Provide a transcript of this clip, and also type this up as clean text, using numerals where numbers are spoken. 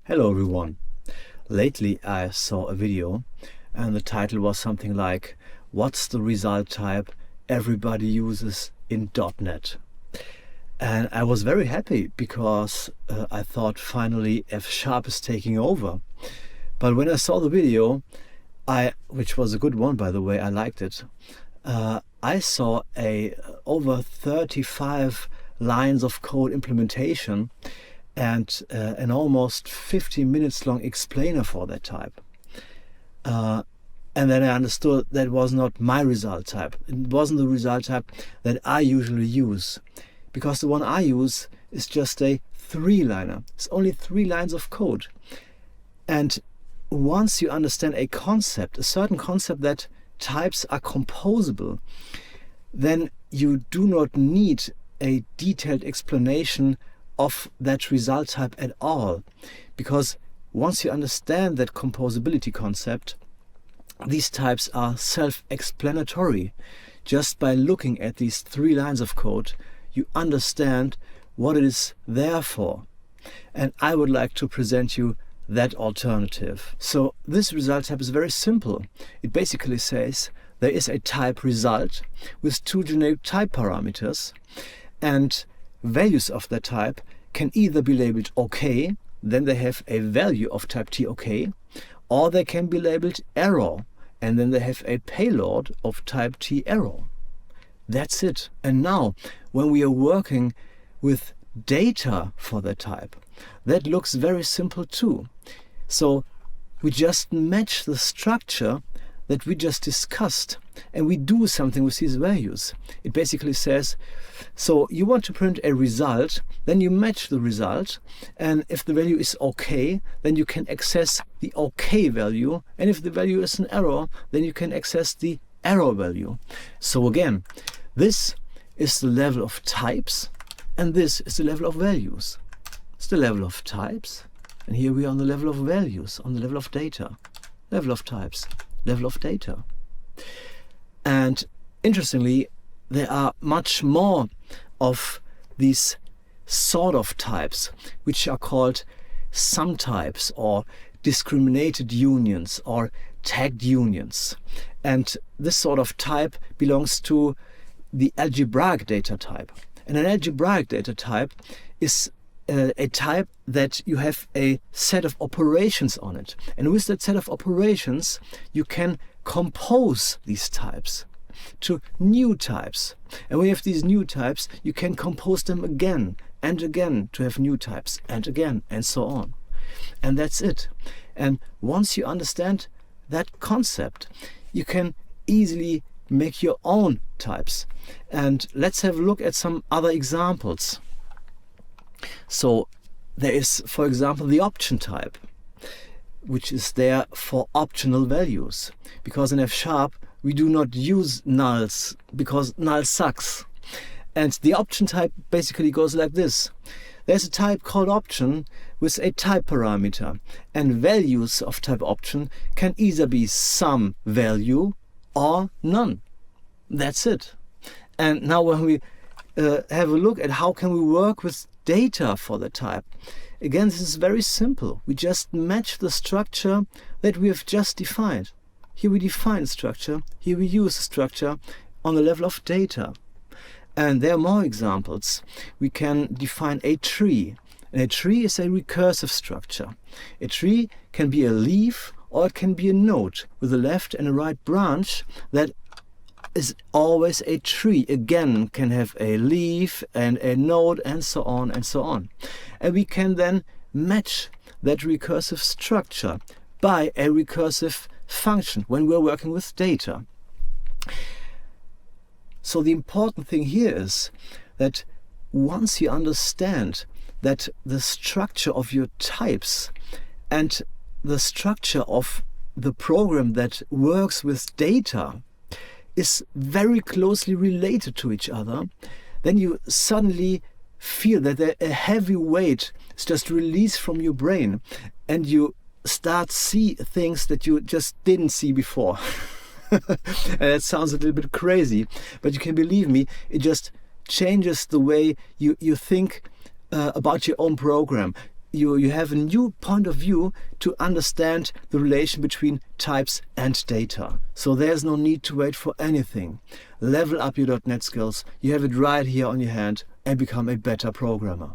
Hello everyone. Lately I saw a video and the title was something like, "What's the result type everybody uses in .NET?" And I was very happy because I thought finally F# is taking over. But when I saw the video, which was a good one by the way, I liked it, I saw over 35 lines of code implementation and an almost 15 minutes long explainer for that type. And then I understood that was not my result type. It wasn't the result type that I usually use, because the one I use is just a 3-liner. It's only 3 lines of code. And once you understand a concept, a certain concept that types are composable, then you do not need a detailed explanation of that result type at all, because once you understand that composability concept, these types are self-explanatory. Just by looking at these 3 lines of code, you understand what it is there for. And I would like to present you that alternative. So this result type is very simple. It basically says there is a type result with 2 generic type parameters, and values of that type can either be labeled OK, then they have a value of type T OK, or they can be labeled error, and then they have a payload of type T error. That's it. And now, when we are working with data for that type, that looks very simple too. So we just match the structure that we just discussed, and we do something with these values. It basically says, so you want to print a result, then you match the result, and if the value is OK, then you can access the OK value, and if the value is an error, then you can access the error value. So again, this is the level of types, and this is the level of values. It's the level of types, and here we are on the level of values, on the level of data. Level of types, level of data. And interestingly, there are much more of these sort of types, which are called sum-types or discriminated unions or tagged unions. And this sort of type belongs to the algebraic data type. And an algebraic data type is a type that you have a set of operations on it. And with that set of operations, you can compose these types to new types. And when you have these new types, you can compose them again and again to have new types and again and so on. And that's it. And once you understand that concept, you can easily make your own types. And let's have a look at some other examples. So there is, for example, the option type, which is there for optional values, because in F# we do not use nulls because null sucks. And the option type basically goes like this. There's a type called option with a type parameter, and values of type option can either be some value or none. That's it. And now when we have a look at how can we work with data for the type, again, this is very simple. We just match the structure that we have just defined. Here we define the structure, here we use the structure on the level of data. And there are more examples. We can define a tree. And a tree is a recursive structure. A tree can be a leaf or it can be a node with a left and a right branch that is always a tree. Again, can have a leaf and a node and so on and so on. And we can then match that recursive structure by a recursive function when we're working with data. So the important thing here is that once you understand that the structure of your types and the structure of the program that works with data is very closely related to each other, then you suddenly feel that a heavy weight is just released from your brain, and you start see things that you just didn't see before. And that sounds a little bit crazy, but you can believe me, it just changes the way you think about your own program. you have a new point of view to understand the relation between types and data. So there's no need to wait for anything. Level up your .NET skills. You have it right here on your hand and become a better programmer.